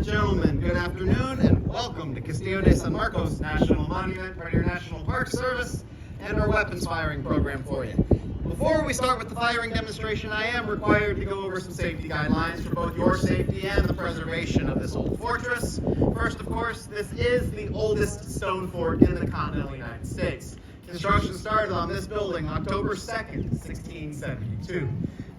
gentlemen, good afternoon and welcome to Castillo de San Marcos National Monument, part of your National Park Service and our weapons firing program for you. Before we start with the firing demonstration, I am required to go over some safety guidelines for both your safety and the preservation of this old fortress. First, of course, this is the oldest stone fort in the continental United States. Construction started on this building October 2nd, 1672,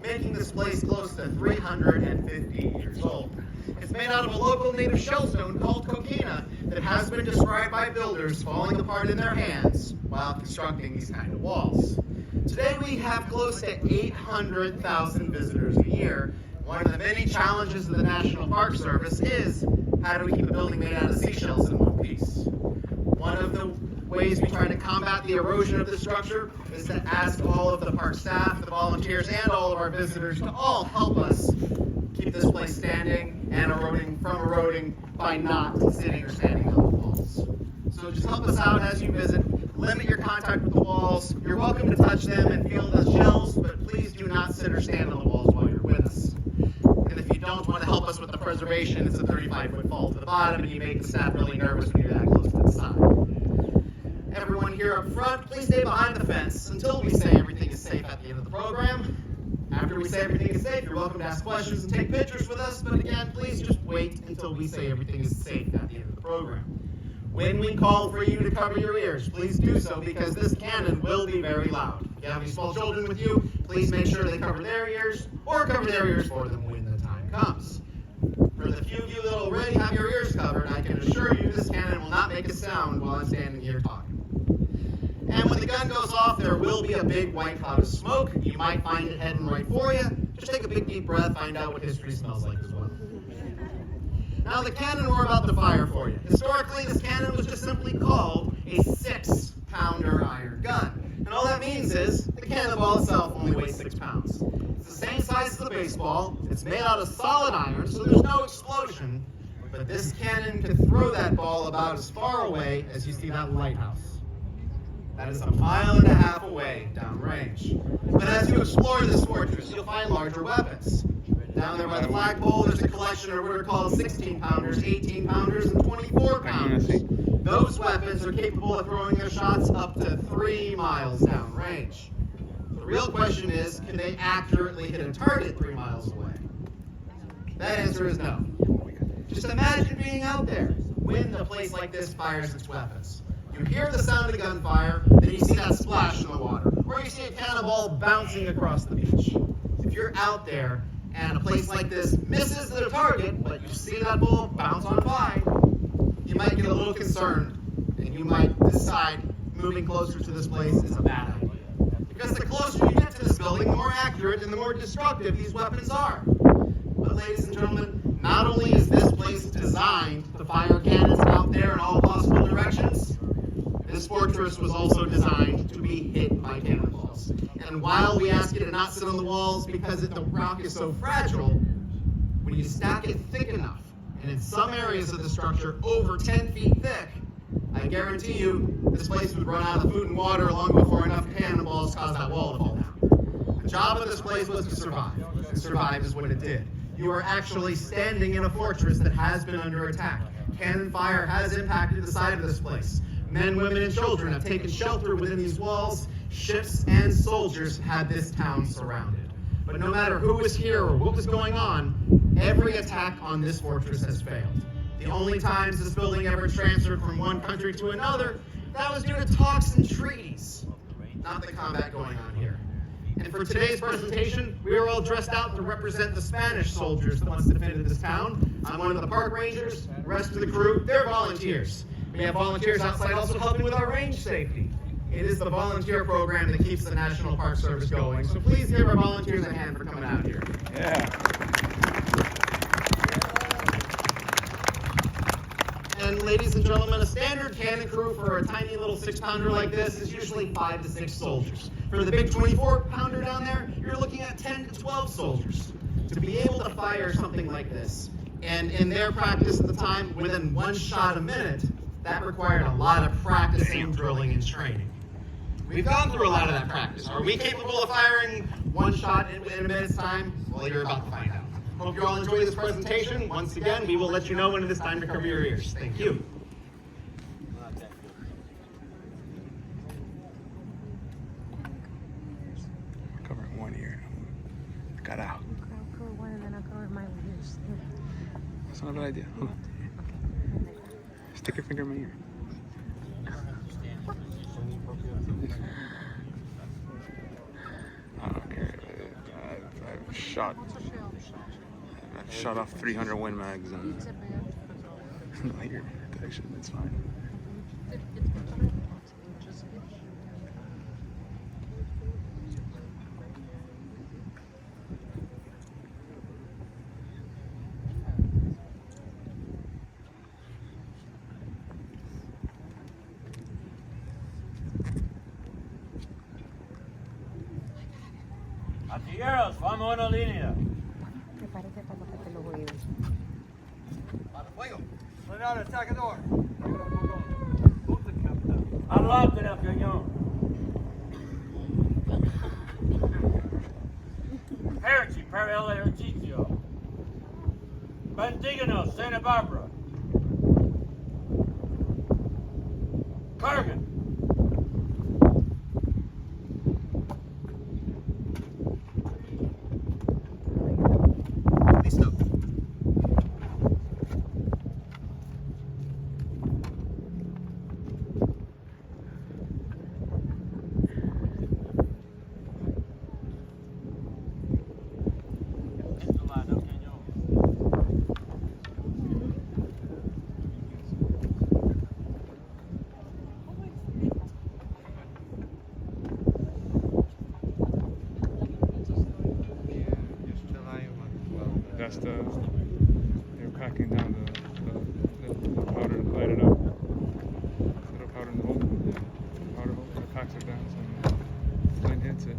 making this place close to 350 years old. It's made out of a local native shellstone called coquina that has been described by builders falling apart in their hands while constructing these kind of walls. Today we have close to 800,000 visitors a year. One of the many challenges of the National Park Service is, how do we keep a building made out of seashells in one piece? One of the ways we try to combat the erosion of this structure is to ask all of the park staff, the volunteers, and all of our visitors to all help us keep this place standing and eroding by not sitting or standing on the walls. So just help us out as you visit. Limit your contact with the walls. You're welcome to touch them and feel the shells, but please do not sit or stand on the walls while you're with us. And if you don't want to help us with the preservation, it's a 35-foot fall to the bottom, and you make the staff really nervous when you're that close to the side. Everyone here up front, please stay behind the fence until we say everything is safe at the end of the program. After we say everything is safe, you're welcome to ask questions and take pictures with us, but again, please just wait until we say everything is safe at the end of the program. When we call for you to cover your ears, please do so because this cannon will be very loud. If you have any small children with you, please make sure they cover their ears or cover their ears for them when the time comes. For the few of you that already have your ears covered, I can assure you this cannon will not make a sound while I'm standing here talking. And when the gun goes off, there will be a big white cloud of smoke. You might find it heading right for you. Just take a big deep breath, find out what history smells like as well. Now the cannon we're about to fire for you. Historically, this cannon was just simply called a 6-pounder iron gun. And all that means is the cannonball itself only weighs 6 pounds. It's the same size as the baseball. It's made out of solid iron, so there's no explosion. But this cannon can throw that ball about as far away as you see that lighthouse. That is 1.5 miles away downrange. But as you explore this fortress, you'll find larger weapons. Down there by the flagpole, there's a collection of what are called 16-pounders, 18-pounders, and 24-pounders. Those weapons are capable of throwing their shots up to 3 miles downrange. The real question is, can they accurately hit a target 3 miles away? That answer is no. Just imagine being out there when a place like this fires its weapons. You hear the sound of the gunfire, then you see that splash in the water, or you see a cannonball bouncing across the beach. If you're out there and a place like this misses their target, but you see that ball bounce on by, you might get a little concerned, and you might decide moving closer to this place is a bad idea. Because the closer you get to this building, the more accurate and the more destructive these weapons are. But ladies and gentlemen, not only is this place designed to fire cannons out there in all possible directions, this fortress was also designed to be hit by cannonballs. And while we ask you to not sit on the walls because the rock is so fragile, when you stack it thick enough, and in some areas of the structure over 10 feet thick, I guarantee you this place would run out of food and water long before enough cannonballs caused that wall to fall down. The job of this place was to survive, and survive is what it did. You are actually standing in a fortress that has been under attack. Cannon fire has impacted the side of this place. Men, women, and children have taken shelter within these walls. Ships and soldiers had this town surrounded. But no matter who was here or what was going on, every attack on this fortress has failed. The only times this building ever transferred from one country to another, that was due to talks and treaties, not the combat going on here. And for today's presentation, we are all dressed out to represent the Spanish soldiers that once defended this town. I'm one of the park rangers. The rest of the crew, they're volunteers. We have volunteers outside also helping with our range safety. It is the volunteer program that keeps the National Park Service going. So please give our volunteers a hand for coming out here. Yeah. And ladies and gentlemen, a standard cannon crew for a tiny little 6-pounder like this is usually 5 to 6 soldiers. For the big 24-pounder down there, you're looking at 10 to 12 soldiers. To be able to fire something like this, and in their practice at the time, within 1 shot a minute, that required a lot of practicing, drilling, and training. We've gone through a lot of that practice. Are we capable of firing 1 shot in a minute's time? Well, you're about to find out. Hope you all enjoy this presentation. Once again, we will let you know when it is time to cover your ears. Thank you. Covering one ear. Got out. I'll cover one and then I'll cover my ears. That's not a bad idea. Hold on. Stick your finger in my ear. I don't care. I've shot off 300 Win mags and my ear protection. It's fine. Artilleros, vamos a una línea. Prepárate para bajarte los oídos. Soldado, atacador. Adelante el cañón. Ejercicio para el ejercicio. Bendiganos, Santa Barbara. Cargan. Listo. That's they're packing down the powder to light it up. Little powder in the hole. Powder hole that packs it down so the flame hits it.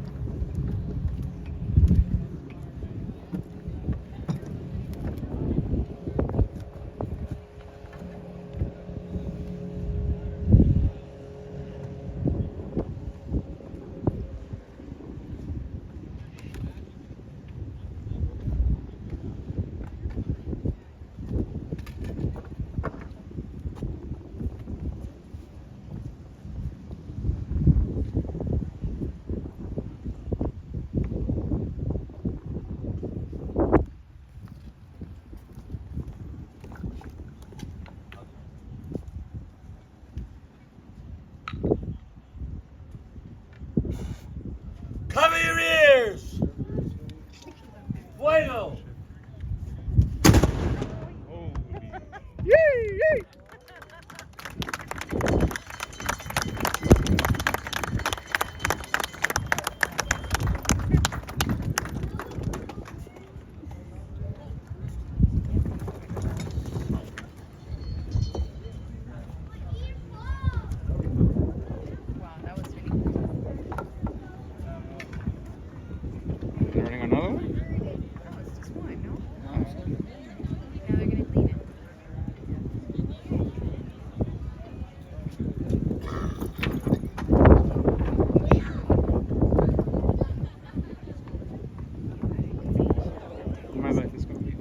Cover your ears! Fuego! Yay! Yay! Wow, that was really cool. You're running another one? No, it's just one, no? Now they're gonna clean it. My life is going to be.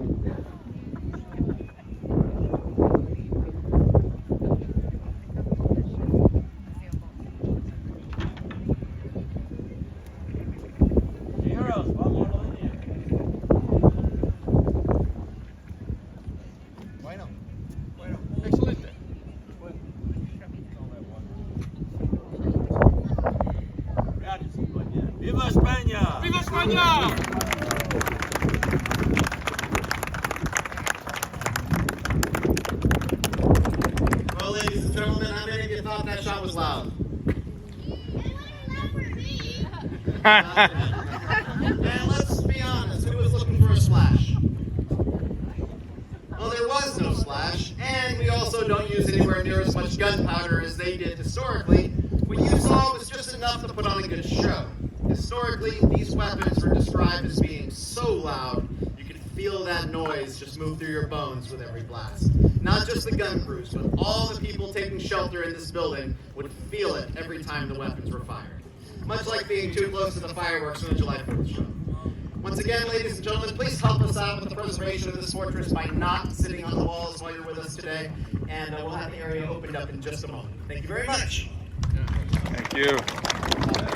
Artilleros, vamos a una línea. Bueno. Excelente. ¡Viva España! ¡Viva España! Well, ladies and gentlemen, how many of you thought that shot was loud? And let's be honest, who was looking for a splash? Well, there was no splash, and we also don't use anywhere near as much gunpowder as they did historically. What you saw was just enough to put on a good show. Historically, these weapons were described as being so loud, you could feel that noise just move through your bones with every blast. Not just the gun crews, but all the people taking shelter in this building would feel it every time the weapons were fired. Much like being too close to the fireworks on the July 4th show. Once again, ladies and gentlemen, please help us out with the preservation of this fortress by not sitting on the walls while you're with us today, and we'll have the area opened up in just a moment. Thank you very much. Thank you.